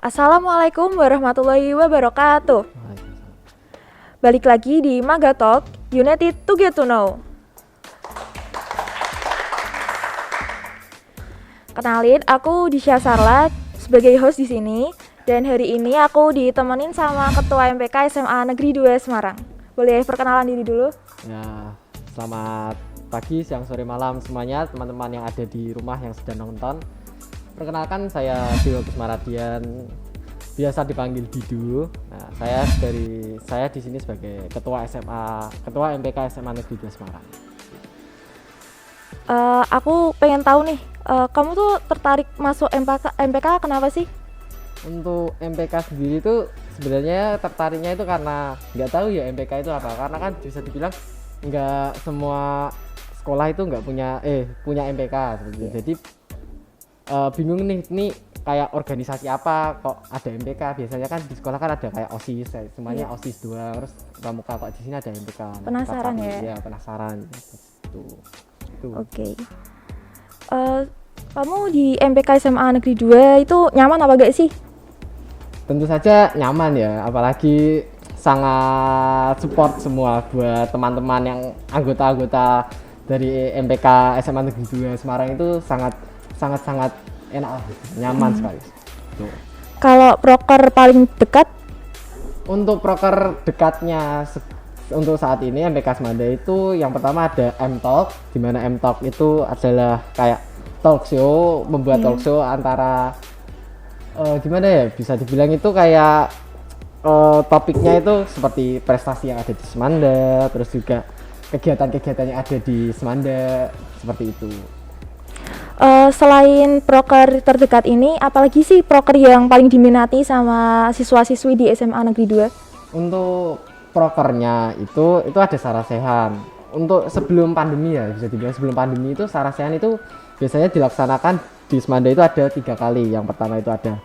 Assalamualaikum warahmatullahi wabarakatuh. Balik lagi di Maga Talk, United to Get to Know. Kenalin, aku Disha Sarla sebagai host di sini. Dan hari ini aku ditemenin sama Ketua MPK SMA Negeri 2 Semarang. Boleh perkenalan diri dulu? Ya, selamat pagi, siang, sore, malam semuanya teman-teman yang ada di rumah yang sedang nonton. Perkenalkan, saya Dewa Kusmaradian, biasa dipanggil Didu. Nah, saya di sini sebagai Ketua MPK SMA Negeri 2 Semarang. Aku pengen tahu nih, kamu tuh tertarik masuk MPK kenapa sih? Untuk MPK sendiri itu sebenarnya tertariknya itu karena nggak tahu ya MPK itu apa. Karena kan bisa dibilang nggak semua sekolah itu nggak punya MPK. Jadi bingung nih kayak organisasi apa kok ada MPK. Biasanya kan di sekolah kan ada kayak OSIS, semuanya OSIS doang, terus pramuka, kok di sini ada MPK. Penasaran ya? Ya, penasaran gitu. Oke. Kamu di MPK SMA Negeri 2 itu nyaman apa gak sih? Tentu saja nyaman ya, apalagi sangat support semua buat teman-teman yang anggota-anggota dari MPK SMA Negeri 2 Semarang itu sangat enak lah, nyaman sekali. Tuh. Kalau proker paling dekat? Untuk proker dekatnya untuk saat ini MPK Semanda itu yang pertama ada M-Talk, di mana M-Talk itu adalah kayak talk show, membuat talk show antara gimana ya, bisa dibilang itu kayak topiknya itu seperti prestasi yang ada di Semanda, terus juga kegiatan-kegiatan yang ada di Semanda, seperti itu. Selain proker terdekat ini, apalagi sih proker yang paling diminati sama siswa-siswi di SMA Negeri 2? Untuk prokernya itu ada sarasehan. Untuk sebelum pandemi ya, bisa dibilang sebelum pandemi itu sarasehan itu biasanya dilaksanakan di Semanda itu ada 3 kali. Yang pertama itu ada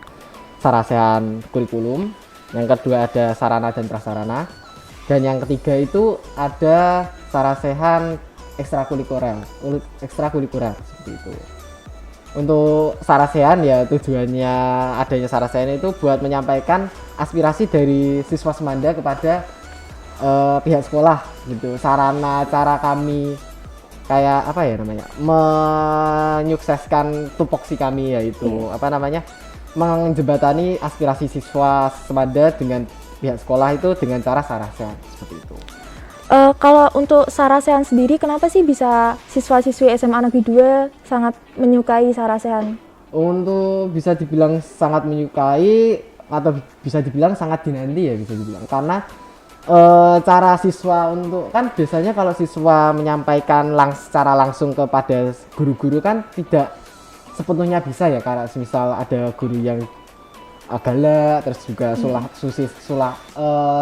sarasehan kurikulum, yang kedua ada sarana dan prasarana, dan yang ketiga itu ada sarasehan ekstrakurikuler seperti itu. Untuk sarasehan ya tujuannya adanya sarasehan itu buat menyampaikan aspirasi dari siswa Semanda kepada pihak sekolah gitu. Sarana cara kami kayak apa ya namanya, menyukseskan tupoksi kami, yaitu menjembatani aspirasi siswa Semanda dengan pihak sekolah itu dengan cara sarasehan seperti itu. Kalau untuk sarasehan sendiri, kenapa sih bisa siswa-siswi SMA Negeri 2 sangat menyukai sarasehan? Untuk bisa dibilang sangat menyukai atau bisa dibilang sangat dinanti ya, bisa dibilang karena cara siswa untuk, kan biasanya kalau siswa menyampaikan secara langsung kepada guru-guru kan tidak sepenuhnya bisa ya, karena misal ada guru yang galak, terus juga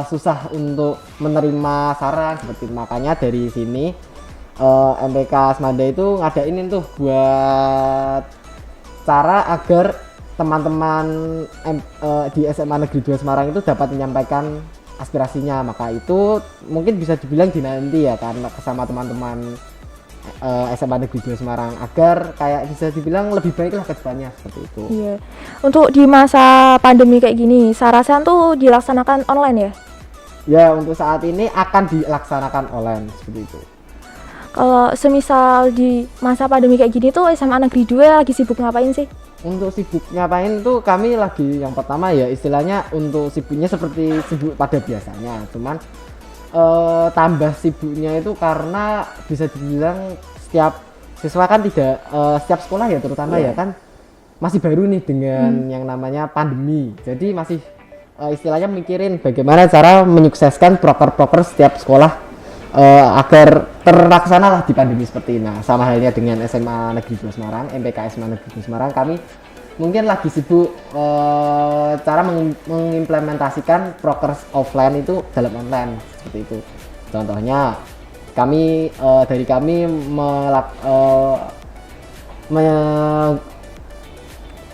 susah untuk menerima saran seperti itu. Makanya dari sini MPK Semanda itu ngadain tuh buat cara agar teman-teman di SMA Negeri 2 Semarang itu dapat menyampaikan aspirasinya. Maka itu mungkin bisa dibilang dinanti ya, karena sama teman-teman SMA Negeri 2 Semarang, agar kayak bisa dibilang lebih baik lah ke depannya seperti itu. Iya. Untuk di masa pandemi kayak gini, sarasehan tuh dilaksanakan online ya? Ya, untuk saat ini akan dilaksanakan online seperti itu. Kalau semisal di masa pandemi kayak gini tuh SMA Negeri 2 lagi sibuk ngapain sih? Untuk sibuk ngapain tuh kami lagi, yang pertama ya istilahnya untuk sibuknya seperti sibuk pada biasanya, cuman tambah sibuknya itu karena bisa dibilang setiap siswa kan tidak setiap sekolah ya terutama ya kan masih baru nih dengan yang namanya pandemi, jadi masih istilahnya mikirin bagaimana cara menyukseskan proker-proker setiap sekolah agar terlaksana lah di pandemi seperti ini. Nah, sama halnya dengan SMA Negeri 2 Semarang, MPK SMA Negeri 2 Semarang, kami mungkin lagi sibuk cara mengimplementasikan proker offline itu dalam online seperti itu. Contohnya kami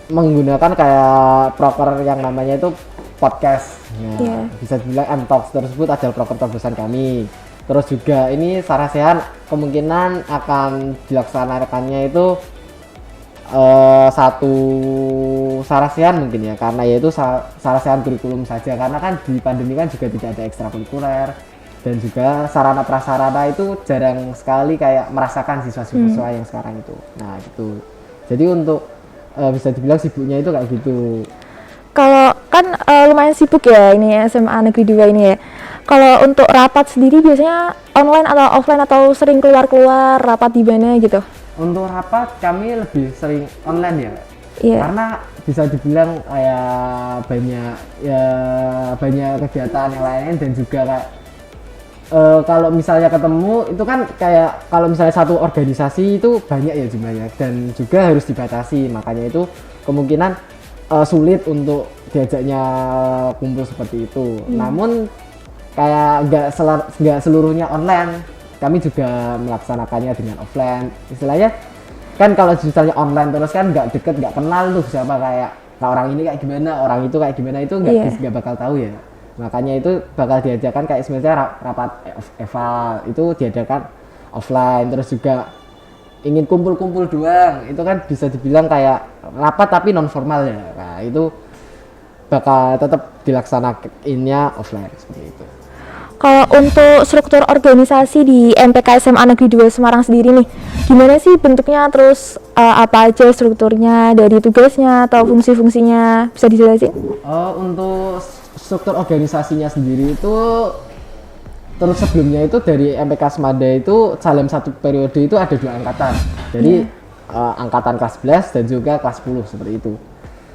menggunakan kayak proker yang namanya itu podcast. Nah, bisa dibilang M-Talks tersebut adalah proker terobosan kami. Terus juga ini sarasehan kemungkinan akan dilaksanakannya itu satu sarasehan mungkin ya, karena yaitu sarasehan kurikulum saja, karena kan di pandemi kan juga tidak ada ekstrakurikuler dan juga sarana prasarana itu jarang sekali kayak merasakan siswa-siswa yang sekarang itu. Nah gitu, jadi untuk bisa dibilang sibuknya itu kayak gitu. Kalau kan lumayan sibuk ya ini SMA Negeri 2 ini ya. Kalau untuk rapat sendiri biasanya online atau offline atau sering keluar-keluar rapat di mana gitu? Untuk rapat kami lebih sering online ya. Iya. Karena bisa dibilang kayak banyak kegiatan yang lain, dan juga kayak kalau misalnya ketemu itu kan kayak kalau misalnya satu organisasi itu banyak ya jumlahnya, dan juga harus dibatasi, makanya itu kemungkinan sulit untuk diajaknya kumpul seperti itu. Namun kayak nggak seluruhnya online, kami juga melaksanakannya dengan offline. Istilahnya kan kalau misalnya online terus kan nggak deket, nggak kenal tuh siapa, kayak orang ini kayak gimana, orang itu kayak gimana, itu nggak bakal tahu ya. Makanya itu bakal diadakan kayak sebenarnya rapat eval itu diadakan offline. Terus juga ingin kumpul-kumpul doang, itu kan bisa dibilang kayak rapat tapi non formal ya. Nah itu bakal tetap dilaksanakannya offline seperti itu. Kalau untuk struktur organisasi di MPK SMA Negeri 2 Semarang sendiri nih, gimana sih bentuknya, terus apa aja strukturnya dari tugasnya atau fungsi-fungsinya, bisa dijelasin? Untuk struktur organisasinya sendiri itu, terus sebelumnya itu dari MPK Semada itu dalam satu periode itu ada 2 angkatan. Jadi angkatan kelas 11 dan juga kelas 10 seperti itu.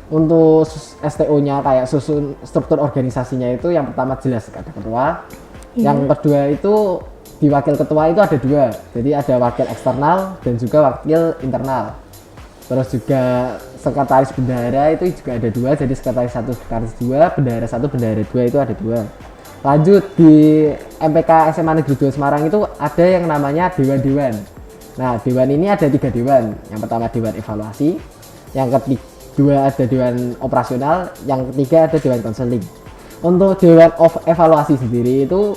Untuk STO-nya kayak susun struktur organisasinya itu yang pertama jelas ada ketua. Yang kedua itu di wakil ketua itu ada 2. Jadi ada wakil eksternal dan juga wakil internal. Terus juga sekretaris bendahara itu juga ada 2. Jadi sekretaris 1, sekretaris 2, bendahara 1, bendahara 2 itu ada 2. Lanjut di MPK SMA Negeri 2 Semarang itu ada yang namanya dewan-dewan. Nah, dewan ini ada 3 dewan. Yang pertama dewan evaluasi, yang kedua ada dewan operasional, yang ketiga ada dewan konseling. Untuk dewan evaluasi sendiri itu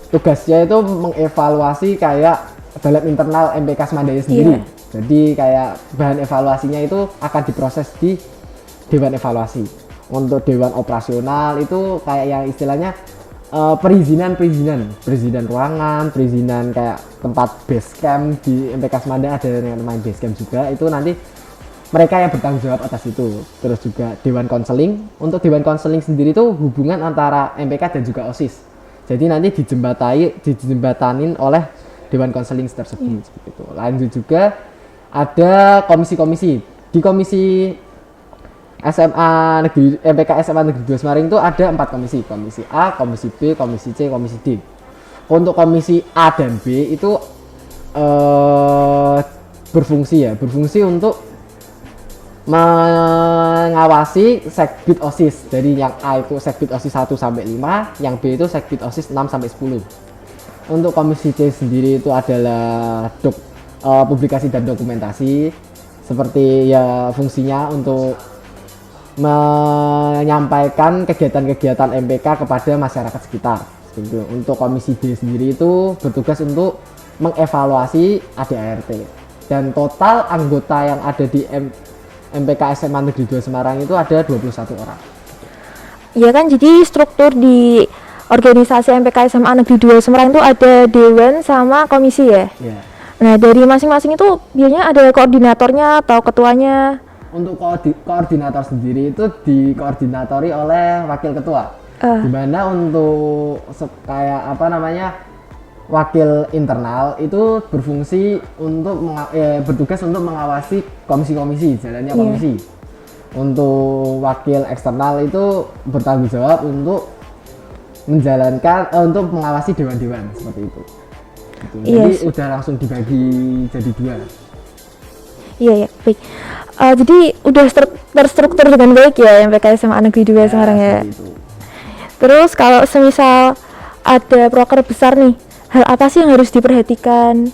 tugasnya itu mengevaluasi kayak dalam internal MPK Semandaya sendiri. Jadi kayak bahan evaluasinya itu akan diproses di dewan evaluasi. Untuk dewan operasional itu kayak yang istilahnya perizinan ruangan, perizinan kayak tempat base camp di MPK Semandaya, ada yang namanya base camp juga, itu nanti mereka yang bertanggung jawab atas itu. Terus juga dewan konseling. Untuk dewan konseling sendiri itu hubungan antara MPK dan juga OSIS. Jadi nanti dijembatanin oleh dewan konseling tersebut. Seperti itu. Lanjut juga ada komisi-komisi. Di komisi MPK SMA Negeri 2 Semarang itu ada 4 komisi. Komisi A, komisi B, komisi C, komisi D. Untuk komisi A dan B itu berfungsi untuk mengawasi sekbid OSIS. Jadi yang A itu sekbid OSIS 1 sampai 5, yang B itu sekbid OSIS 6 sampai 10. Untuk komisi C sendiri itu adalah publikasi dan dokumentasi, seperti ya fungsinya untuk menyampaikan kegiatan-kegiatan MPK kepada masyarakat sekitar. Gitu. Untuk komisi D sendiri itu bertugas untuk mengevaluasi ADART. Dan total anggota yang ada di MPK SMA Negeri 2 Semarang itu ada 21 orang. Iya kan, jadi struktur di organisasi MPK SMA Negeri 2 Semarang itu ada dewan sama komisi ya? Yeah. Nah, dari masing-masing itu biasanya ada koordinatornya atau ketuanya? Untuk koordinator sendiri itu dikoordinatori oleh wakil ketua. Dimana untuk kayak wakil internal itu berfungsi untuk bertugas untuk mengawasi komisi-komisi, jalannya komisi. Untuk wakil eksternal itu bertanggung jawab untuk menjalankan untuk mengawasi dewan-dewan seperti itu. Gitu. Jadi udah langsung dibagi jadi 2. Iya, baik. Jadi udah terstruktur dengan baik ya MPK SMA Negeri 2 Semarang ya. Terus kalau semisal ada proker besar nih, hal apa sih yang harus diperhatikan?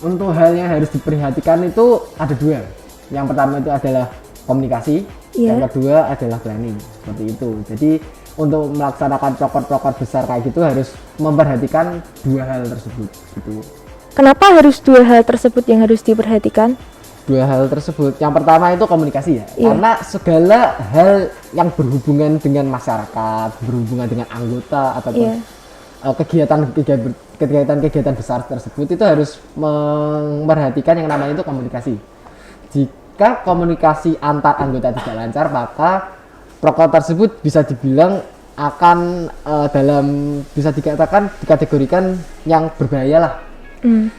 Untuk hal yang harus diperhatikan itu ada 2. Yang pertama itu adalah komunikasi, yang kedua adalah planning, seperti itu. Jadi untuk melaksanakan proker-proker besar kayak gitu harus memperhatikan 2 hal tersebut gitu. Kenapa harus 2 hal tersebut yang harus diperhatikan? kedua hal tersebut. Yang pertama itu komunikasi ya. Iya. Karena segala hal yang berhubungan dengan masyarakat, berhubungan dengan anggota ataupun Iya. kegiatan besar tersebut itu harus memperhatikan yang namanya itu komunikasi. Jika komunikasi antar anggota tidak lancar, maka proker tersebut bisa dibilang akan bisa dikategorikan yang berbahaya lah.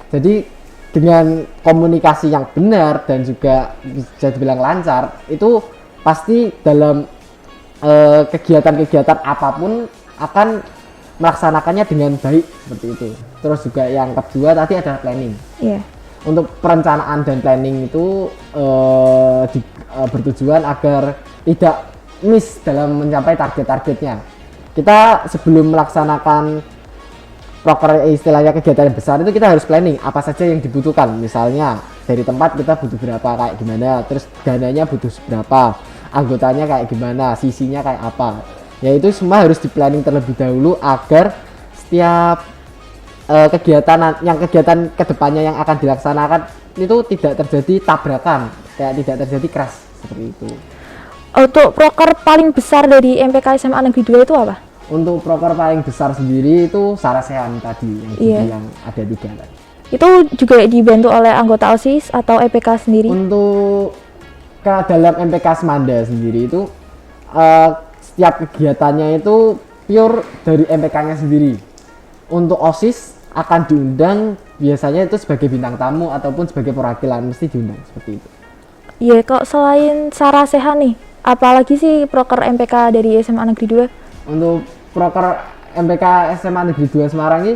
Jadi dengan komunikasi yang benar dan juga bisa dibilang lancar, itu pasti dalam kegiatan-kegiatan apapun akan melaksanakannya dengan baik seperti itu. Terus juga yang kedua tadi adalah planning. Iya. Untuk perencanaan dan planning itu bertujuan agar tidak miss dalam mencapai target-targetnya. Kita sebelum melaksanakan proker istilahnya kegiatan yang besar itu kita harus planning apa saja yang dibutuhkan. Misalnya dari tempat kita butuh berapa kayak gimana, terus dananya butuh berapa, anggotanya kayak gimana, sisinya kayak apa. Ya itu semua harus di planning terlebih dahulu agar setiap kegiatan kedepannya yang akan dilaksanakan itu tidak terjadi tabrakan, kayak tidak terjadi crash seperti itu. Untuk proker paling besar dari MPK SMA Negeri 2 itu apa? Untuk proker paling besar sendiri itu Sarasehan tadi yang ada 3 tadi. Itu juga dibantu oleh anggota OSIS atau EPK sendiri? Untuk dalam MPK Semanda sendiri itu setiap kegiatannya itu pure dari MPK-nya sendiri. Untuk OSIS akan diundang biasanya itu sebagai bintang tamu ataupun sebagai perwakilan, mesti diundang seperti itu. Iya, kok selain Sarasehan nih, apalagi sih proker MPK dari SMA Negeri 2? Untuk proker MPK SMA Negeri 2 Semarang ini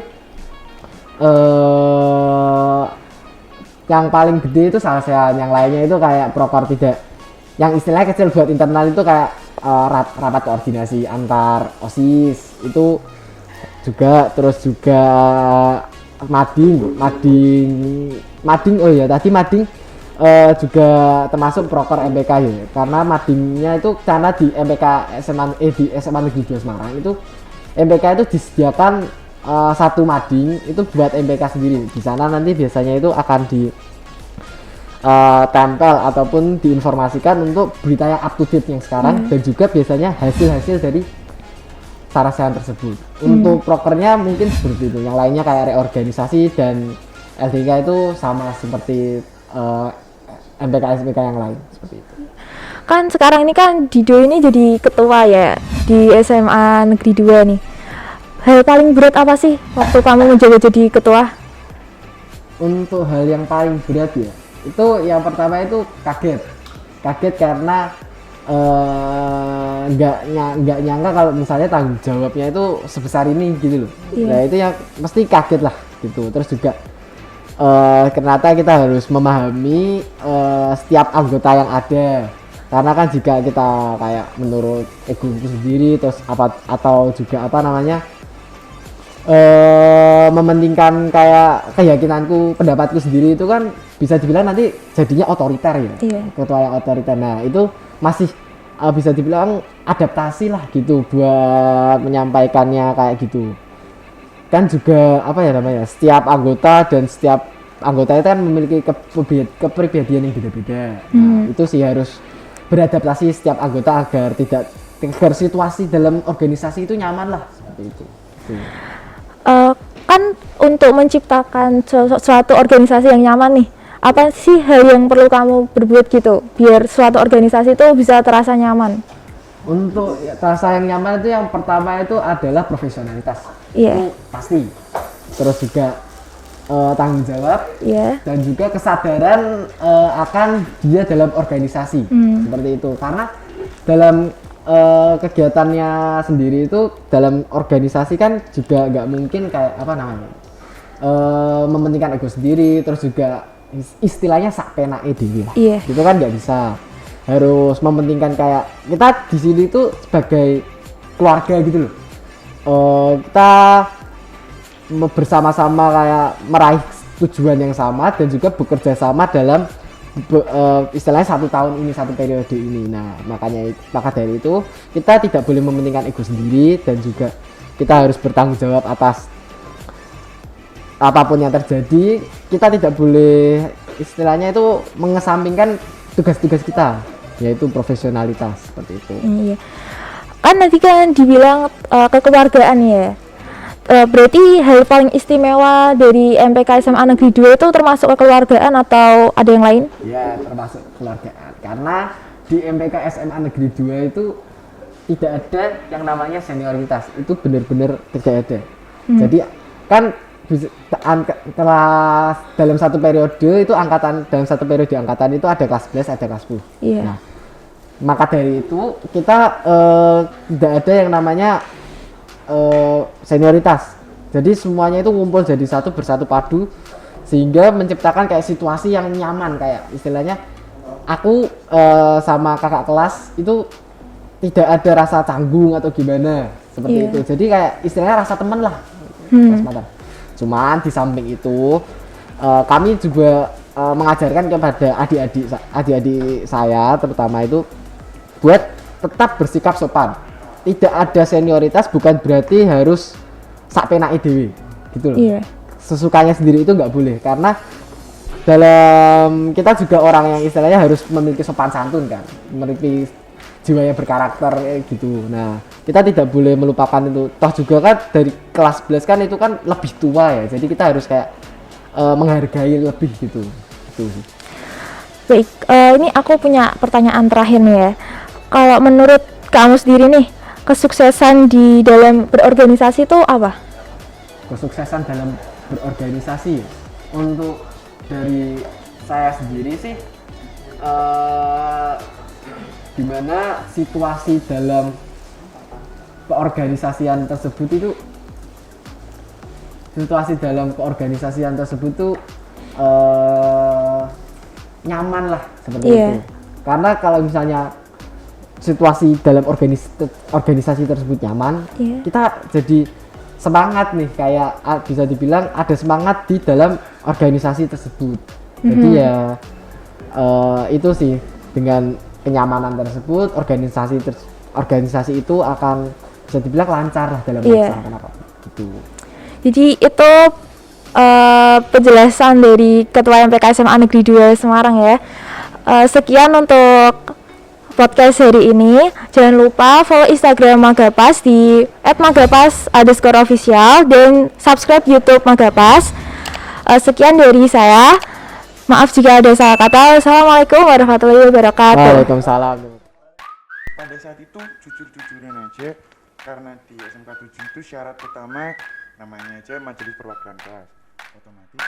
yang paling gede itu Sarasehan, yang lainnya itu kayak proker tidak, yang istilahnya kecil buat internal itu kayak rapat koordinasi antar OSIS itu juga, terus juga mading oh ya tadi mading juga termasuk proker MPK ya, karena madingnya itu karena di MPK di SMA Negeri 2 Semarang itu MPK itu disediakan satu mading itu buat MPK sendiri. Di sana nanti biasanya itu akan di tempel ataupun diinformasikan untuk berita yang up to date yang sekarang dan juga biasanya hasil-hasil dari Sarasehan tersebut. Untuk prokernya mungkin seperti itu, yang lainnya kayak reorganisasi dan LDK itu sama seperti MPK-SPK yang lain seperti itu. Kan sekarang ini kan Dido ini jadi ketua ya di SMA Negeri 2 nih. Hal paling berat apa sih waktu kamu menjabat jadi ketua? Untuk hal yang paling berat ya, itu yang pertama itu kaget karena nggak nyangka kalau misalnya tanggung jawabnya itu sebesar ini gitu loh. Nah itu yang mesti kaget lah gitu. Terus juga ternyata kita harus memahami setiap anggota yang ada, karena kan jika kita kayak menurut ego sendiri terus atau juga mementingkan kayak keyakinanku, pendapatku sendiri itu kan bisa dibilang nanti jadinya otoriter ya. Ketua yang otoriter. Nah itu masih bisa dibilang adaptasi lah gitu buat menyampaikannya kayak gitu. Kan juga setiap anggota itu kan memiliki kepribadian yang beda-beda. Nah, itu sih harus beradaptasi setiap anggota agar situasi dalam organisasi itu nyaman lah seperti itu. Kan untuk menciptakan suatu organisasi yang nyaman nih, apa sih hal yang perlu kamu berbuat gitu biar suatu organisasi itu bisa terasa nyaman? Untuk terasa yang nyaman itu yang pertama itu adalah profesionalitas. Itu pasti. Terus juga tanggung jawab dan juga kesadaran akan dia dalam organisasi seperti itu. Karena dalam kegiatannya sendiri itu dalam organisasi kan juga nggak mungkin kayak mementingkan ego sendiri, terus juga istilahnya sak penake dhewe. Gitu kan nggak bisa. Harus mementingkan kayak kita di sini tuh sebagai keluarga gitu loh. Kita bersama-sama kayak meraih tujuan yang sama dan juga bekerja sama dalam istilahnya 1 tahun ini, 1 periode ini. Nah maka dari itu kita tidak boleh mementingkan ego sendiri dan juga kita harus bertanggung jawab atas apapun yang terjadi. Kita tidak boleh istilahnya itu mengesampingkan tugas-tugas kita, yaitu profesionalitas seperti itu. Iya. Kan tadi kan dibilang kekeluargaan ya. Berarti hal paling istimewa dari MPK SMA Negeri 2 itu termasuk kekeluargaan atau ada yang lain? Ya, termasuk keluargaan. Karena di MPK SMA Negeri 2 itu tidak ada yang namanya senioritas. Itu benar-benar tidak ada. Jadi kan kelas dalam satu periode itu dalam satu periode angkatan itu ada kelas 11, ada kelas 10. Iya. Nah, maka dari itu kita tidak ada yang namanya senioritas. Jadi semuanya itu ngumpul jadi satu, bersatu padu, sehingga menciptakan kayak situasi yang nyaman, kayak istilahnya aku sama kakak kelas itu tidak ada rasa canggung atau gimana seperti itu. Jadi kayak istilahnya rasa teman lah. Cuman di samping itu kami juga mengajarkan kepada adik-adik saya terutama itu buat tetap bersikap sopan. Tidak ada senioritas bukan berarti harus sak penake dhewe gitu loh. Iya. Sesukanya sendiri itu nggak boleh, karena dalam kita juga orang yang istilahnya harus memiliki sopan santun kan, memiliki jiwa yang berkarakter gitu. Nah, kita tidak boleh melupakan itu. Toh juga kan dari kelas 11 kan itu kan lebih tua ya. Jadi kita harus kayak menghargai lebih gitu. Gitu sih. Baik, ini aku punya pertanyaan terakhir nih ya. Kalau menurut kamu sendiri nih, kesuksesan di dalam berorganisasi itu apa? Kesuksesan dalam berorganisasi ya? Untuk dari saya sendiri sih dimana situasi dalam keorganisasian tersebut itu nyaman lah seperti itu. Karena kalau misalnya situasi dalam organisasi tersebut nyaman, kita jadi semangat nih, kayak bisa dibilang ada semangat di dalam organisasi tersebut. Jadi ya itu sih, dengan kenyamanan tersebut organisasi itu akan bisa dibilang lancar lah dalam melaksanakan apa gitu. Jadi itu penjelasan dari Ketua MPK SMA Negeri 2 Semarang ya. Sekian untuk podcast hari ini. Jangan lupa follow Instagram Magapas di @magapas_official dan subscribe YouTube Magapas. Sekian dari saya. Maaf jika ada salah kata. Wassalamualaikum warahmatullahi wabarakatuh. Waalaikumsalam. Pada saat itu jujur-jujuran aja, karena di SMK 7 itu syarat utama namanya aja majelis perwakilan kelas, otomatis